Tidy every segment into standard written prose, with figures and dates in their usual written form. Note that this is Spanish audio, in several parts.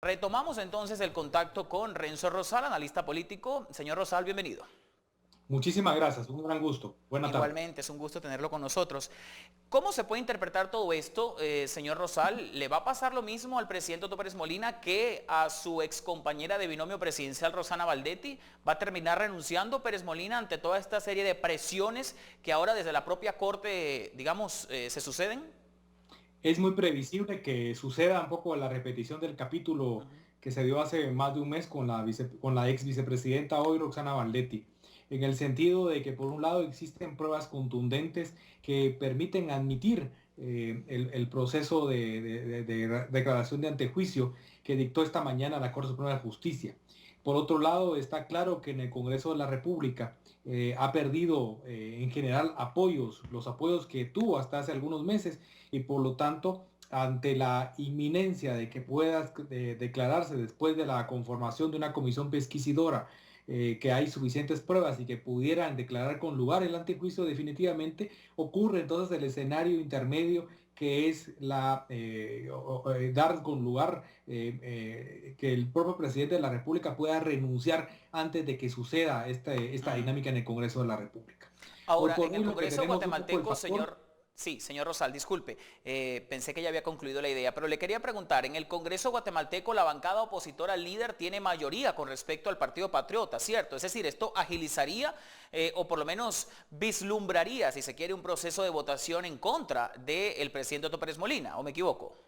Retomamos entonces el contacto con Renzo Rosal, analista político. Señor Rosal, bienvenido. Muchísimas gracias, un gran gusto. Buena tarde. Igualmente, es un gusto tenerlo con nosotros. ¿Cómo se puede interpretar todo esto, señor Rosal? ¿Le va a pasar lo mismo al presidente Otto Pérez Molina que a su excompañera de binomio presidencial, Rosana Valdetti? ¿Va a terminar renunciando Pérez Molina ante toda esta serie de presiones que ahora desde la propia Corte, digamos, se suceden? Es muy previsible que suceda un poco la repetición del capítulo que se dio hace más de un mes con con la ex vicepresidenta hoy, Roxana Valdetti, en el sentido de que por un lado existen pruebas contundentes que permiten admitir el proceso de declaración de antejuicio que dictó esta mañana la Corte Suprema de Justicia. Por otro lado, está claro que en el Congreso de la República ha perdido en general apoyos, los apoyos que tuvo hasta hace algunos meses, y por lo tanto, ante la inminencia de que pueda declararse después de la conformación de una comisión pesquisidora, que hay suficientes pruebas y que pudieran declarar con lugar el antejuicio, definitivamente ocurre entonces el escenario intermedio que es dar con lugar que el propio presidente de la República pueda renunciar antes de que suceda esta dinámica en el Congreso de la República. Hoy Ahora, por en el hoy lo que Congreso tenemos un poco el guatemalteco, factor. señor, sí, señor Rosal, disculpe, pensé que ya había concluido la idea, pero le quería preguntar, en el Congreso guatemalteco la bancada opositora al líder tiene mayoría con respecto al Partido Patriota, ¿cierto? Es decir, esto agilizaría o por lo menos vislumbraría, si se quiere, un proceso de votación en contra del presidente Otto Pérez Molina, ¿o me equivoco?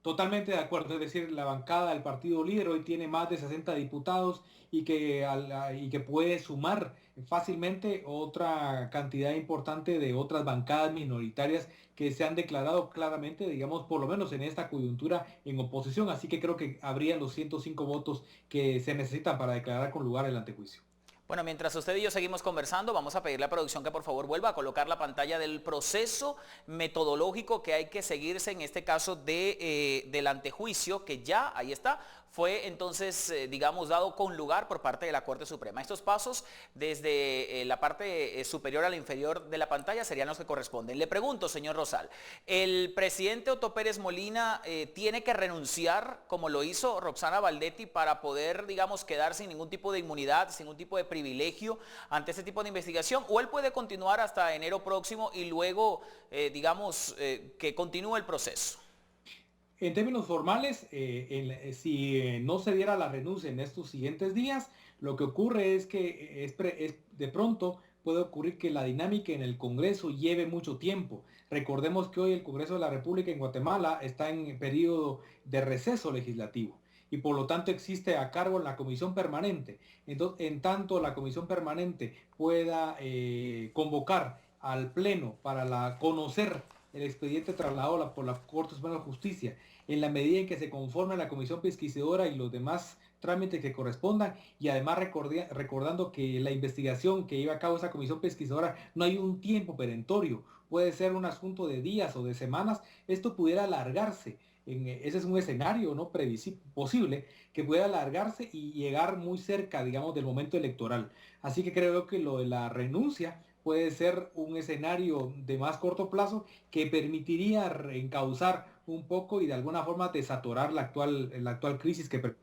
Totalmente de acuerdo, es decir, la bancada del partido líder hoy tiene más de 60 diputados y que puede sumar fácilmente otra cantidad importante de otras bancadas minoritarias que se han declarado claramente, digamos, por lo menos en esta coyuntura en oposición. Así que creo que habría los 105 votos que se necesitan para declarar con lugar el antejuicio. Bueno, mientras usted y yo seguimos conversando, vamos a pedirle a producción que por favor vuelva a colocar la pantalla del proceso metodológico que hay que seguirse en este caso del antejuicio, que ya, ahí está, fue entonces, digamos, dado con lugar por parte de la Corte Suprema. Estos pasos desde la parte superior a la inferior de la pantalla serían los que corresponden. Le pregunto, señor Rosal, ¿el presidente Otto Pérez Molina tiene que renunciar, como lo hizo Roxana Valdetti, para poder, digamos, quedar sin ningún tipo de inmunidad, sin ningún tipo de privilegio ante este tipo de investigación? ¿O él puede continuar hasta enero próximo y luego, digamos, que continúe el proceso? En términos formales, si no se diera la renuncia en estos siguientes días, lo que ocurre es que de pronto puede ocurrir que la dinámica en el Congreso lleve mucho tiempo. Recordemos que hoy el Congreso de la República en Guatemala está en periodo de receso legislativo y por lo tanto existe a cargo la comisión permanente. Entonces, en tanto la comisión permanente pueda convocar al Pleno para conocer el expediente trasladado por la Corte Suprema de Justicia, en la medida en que se conforme la comisión pesquisidora y los demás trámites que correspondan, y además recordando que la investigación que lleva a cabo esa comisión pesquisidora no hay un tiempo perentorio, puede ser un asunto de días o de semanas, esto pudiera alargarse. Ese es un escenario no posible que pueda alargarse y llegar muy cerca, digamos, del momento electoral. Así que creo que lo de la renuncia puede ser un escenario de más corto plazo que permitiría reencauzar un poco y de alguna forma desatorar la actual crisis que.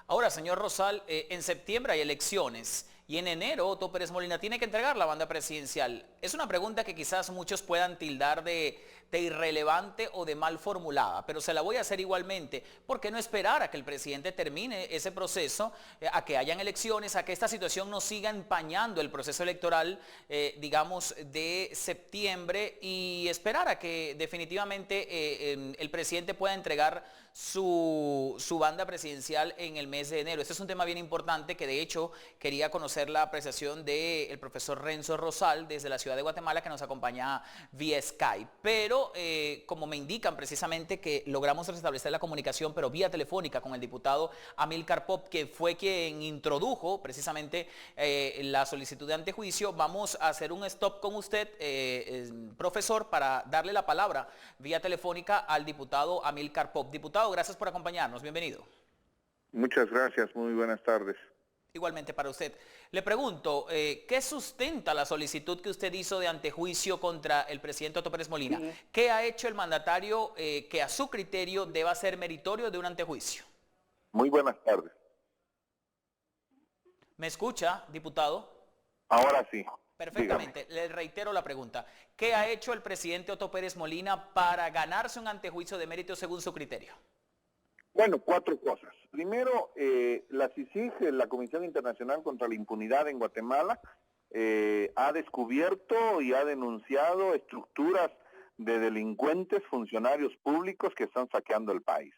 Ahora, señor Rosal, en septiembre hay elecciones y en enero Otto Pérez Molina tiene que entregar la banda presidencial. Es una pregunta que quizás muchos puedan tildar de irrelevante o de mal formulada, pero se la voy a hacer igualmente. ¿Por qué no esperar a que el presidente termine ese proceso, a que hayan elecciones, a que esta situación no siga empañando el proceso electoral, digamos, de septiembre, y esperar a que definitivamente el presidente pueda entregar su banda presidencial en el mes de enero? Este es un tema bien importante que de hecho quería conocer la apreciación del profesor Renzo Rosal desde la ciudad de Guatemala, que nos acompaña vía Skype. Pero como me indican precisamente que logramos restablecer la comunicación, pero vía telefónica, con el diputado Amílcar Pop, que fue quien introdujo precisamente la solicitud de antejuicio, vamos a hacer un stop con usted, profesor, para darle la palabra vía telefónica al diputado Amílcar Pop. Diputado, gracias por acompañarnos. Bienvenido. Muchas gracias, muy buenas tardes. Igualmente para usted. Le pregunto, ¿qué sustenta la solicitud que usted hizo de antejuicio contra el presidente Otto Pérez Molina? ¿Qué ha hecho el mandatario que a su criterio deba ser meritorio de un antejuicio? Muy buenas tardes. ¿Me escucha, diputado? Ahora sí. Perfectamente. Dígame. Le reitero la pregunta. ¿Qué ha hecho el presidente Otto Pérez Molina para ganarse un antejuicio de mérito según su criterio? Bueno, 4 cosas. Primero, la CICIG, la Comisión Internacional contra la Impunidad en Guatemala, ha descubierto y ha denunciado estructuras de delincuentes, funcionarios públicos que están saqueando el país.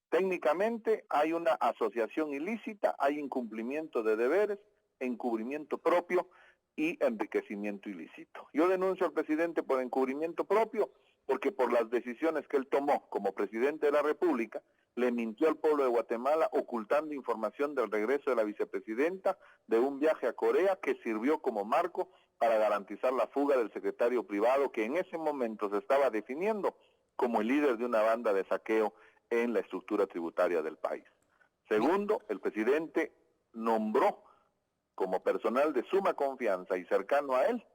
Técnicamente hay una asociación ilícita, hay incumplimiento de deberes, encubrimiento propio y enriquecimiento ilícito. Yo denuncio al presidente por encubrimiento propio porque por las decisiones que él tomó como presidente de la República, le mintió al pueblo de Guatemala ocultando información del regreso de la vicepresidenta de un viaje a Corea que sirvió como marco para garantizar la fuga del secretario privado que en ese momento se estaba definiendo como el líder de una banda de saqueo en la estructura tributaria del país. Segundo, el presidente nombró como personal de suma confianza y cercano a él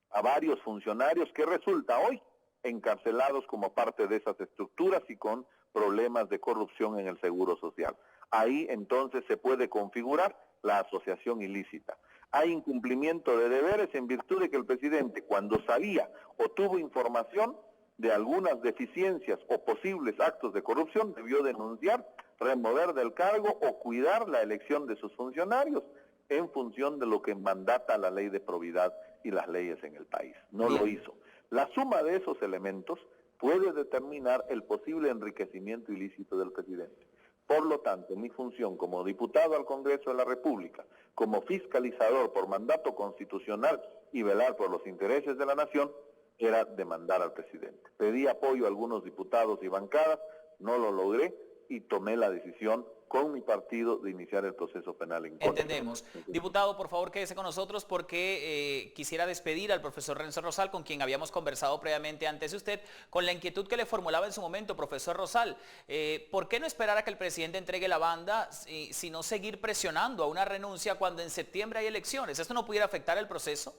a varios funcionarios que resulta hoy encarcelados como parte de esas estructuras y con problemas de corrupción en el Seguro Social. Ahí entonces se puede configurar la asociación ilícita. Hay incumplimiento de deberes en virtud de que el presidente, cuando sabía o tuvo información de algunas deficiencias o posibles actos de corrupción, debió denunciar, remover del cargo o cuidar la elección de sus funcionarios en función de lo que mandata la ley de probidad y las leyes en el país. No lo hizo. La suma de esos elementos puede determinar el posible enriquecimiento ilícito del presidente. Por lo tanto, mi función como diputado al Congreso de la República, como fiscalizador por mandato constitucional y velar por los intereses de la nación, era demandar al presidente. Pedí apoyo a algunos diputados y bancadas, no lo logré y tomé la decisión con mi partido de iniciar el proceso penal en contra. Entendemos. Diputado, por favor, quédese con nosotros porque quisiera despedir al profesor Renzo Rosal, con quien habíamos conversado previamente antes de usted, con la inquietud que le formulaba en su momento, profesor Rosal. ¿Por qué no esperar a que el presidente entregue la banda, sino seguir presionando a una renuncia cuando en septiembre hay elecciones? ¿Esto no pudiera afectar el proceso?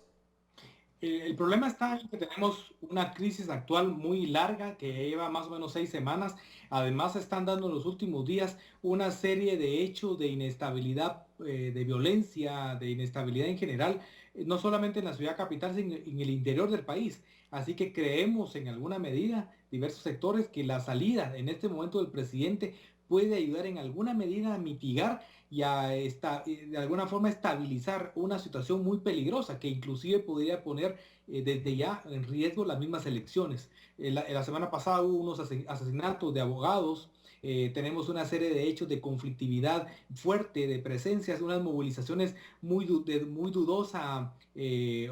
El problema está en que tenemos una crisis actual muy larga que lleva más o menos 6 semanas. Además, se están dando en los últimos días una serie de hechos de inestabilidad, de violencia, de inestabilidad en general, no solamente en la ciudad capital, sino en el interior del país. Así que creemos en alguna medida, diversos sectores, que la salida en este momento del presidente puede ayudar en alguna medida a mitigar y de alguna forma estabilizar una situación muy peligrosa que inclusive podría poner desde ya en riesgo las mismas elecciones. La semana pasada hubo unos asesinatos de abogados, tenemos una serie de hechos de conflictividad fuerte, de presencias, unas movilizaciones de muy dudosa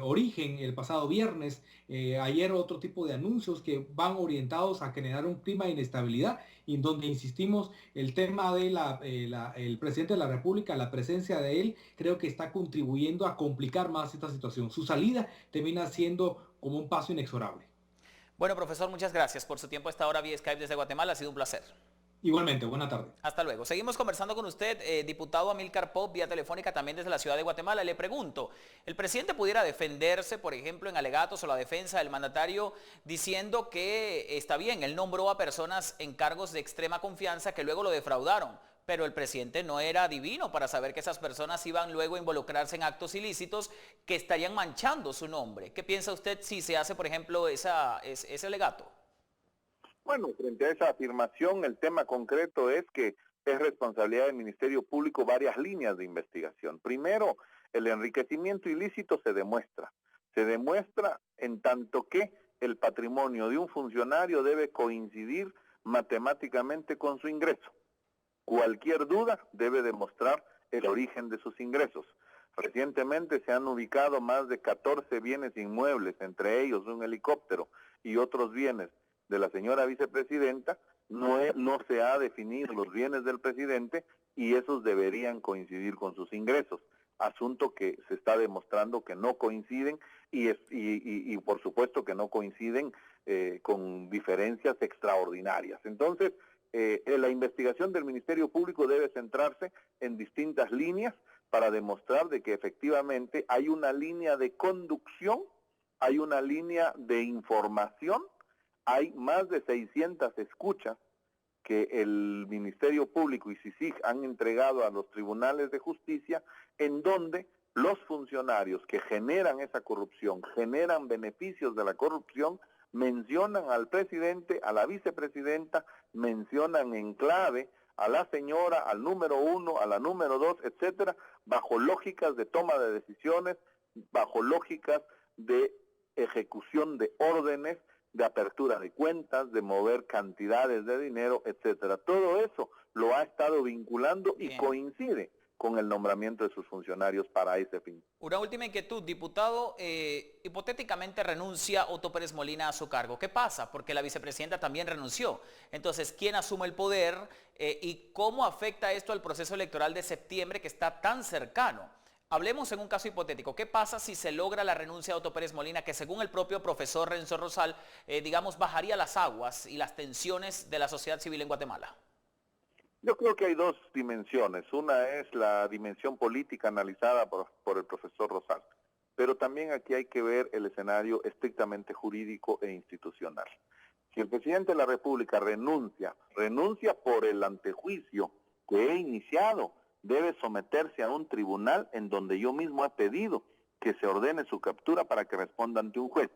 origen el pasado viernes, ayer otro tipo de anuncios que van orientados a generar un clima de inestabilidad y en donde insistimos el tema de el presidente de la República, la presencia de él, creo que está contribuyendo a complicar más esta situación. Su salida termina siendo como un paso inexorable. Bueno, profesor, muchas gracias por su tiempo a esta hora vía Skype desde Guatemala. Ha sido un placer. Igualmente, buena tarde. Hasta luego. Seguimos conversando con usted, diputado Amílcar Pop, vía telefónica también desde la ciudad de Guatemala. Le pregunto, ¿el presidente pudiera defenderse, por ejemplo, en alegatos o la defensa del mandatario diciendo que está bien, él nombró a personas en cargos de extrema confianza que luego lo defraudaron, pero el presidente no era adivino para saber que esas personas iban luego a involucrarse en actos ilícitos que estarían manchando su nombre? ¿Qué piensa usted si se hace, por ejemplo, ese alegato? Bueno, frente a esa afirmación, el tema concreto es que es responsabilidad del Ministerio Público varias líneas de investigación. Primero, el enriquecimiento ilícito se demuestra. Se demuestra en tanto que el patrimonio de un funcionario debe coincidir matemáticamente con su ingreso. Cualquier duda debe demostrar el origen de sus ingresos. Recientemente se han ubicado más de 14 bienes inmuebles, entre ellos un helicóptero y otros bienes de la señora vicepresidenta. No se ha definido los bienes del presidente y esos deberían coincidir con sus ingresos, asunto que se está demostrando que no coinciden y por supuesto que no coinciden con diferencias extraordinarias. Entonces, la investigación del Ministerio Público debe centrarse en distintas líneas para demostrar de que efectivamente hay una línea de conducción, hay una línea de información, hay más de 600 escuchas que el Ministerio Público y CICIG han entregado a los tribunales de justicia, en donde los funcionarios que generan esa corrupción, generan beneficios de la corrupción, mencionan al presidente, a la vicepresidenta, mencionan en clave a la señora, al número 1, a la número 2, etcétera, bajo lógicas de toma de decisiones, bajo lógicas de ejecución de órdenes, de apertura de cuentas, de mover cantidades de dinero, etcétera. Todo eso lo ha estado vinculando y coincide con el nombramiento de sus funcionarios para ese fin. Una última inquietud, diputado, hipotéticamente renuncia Otto Pérez Molina a su cargo. ¿Qué pasa? Porque la vicepresidenta también renunció. Entonces, ¿quién asume el poder y cómo afecta esto al proceso electoral de septiembre que está tan cercano? Hablemos en un caso hipotético. ¿Qué pasa si se logra la renuncia de Otto Pérez Molina, que según el propio profesor Renzo Rosal, digamos, bajaría las aguas y las tensiones de la sociedad civil en Guatemala? Yo creo que hay dos dimensiones. Una es la dimensión política analizada por el profesor Rosal, pero también aquí hay que ver el escenario estrictamente jurídico e institucional. Si el presidente de la República renuncia por el antejuicio que he iniciado, debe someterse a un tribunal en donde yo mismo he pedido que se ordene su captura para que responda ante un juez.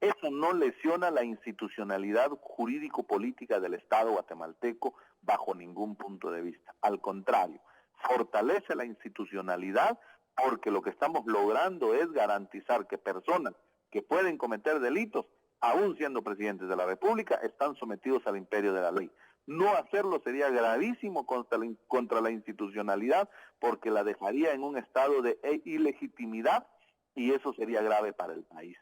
Eso no lesiona la institucionalidad jurídico-política del Estado guatemalteco bajo ningún punto de vista. Al contrario, fortalece la institucionalidad porque lo que estamos logrando es garantizar que personas que pueden cometer delitos, aún siendo presidentes de la República, están sometidos al imperio de la ley. No hacerlo sería gravísimo contra la institucionalidad porque la dejaría en un estado de ilegitimidad y eso sería grave para el país.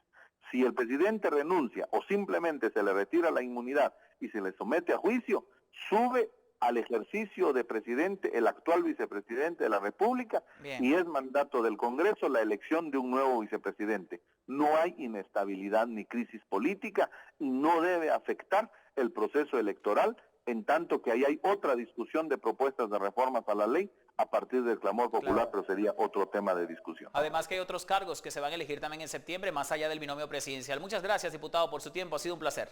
Si el presidente renuncia o simplemente se le retira la inmunidad y se le somete a juicio, sube al ejercicio de presidente el actual vicepresidente de la República. Bien. Y es mandato del Congreso la elección de un nuevo vicepresidente. No hay inestabilidad ni crisis política y no debe afectar el proceso electoral, en tanto que ahí hay otra discusión de propuestas de reformas a la ley a partir del clamor popular, pero sería otro tema de discusión. Además que hay otros cargos que se van a elegir también en septiembre, más allá del binomio presidencial. Muchas gracias, diputado, por su tiempo. Ha sido un placer.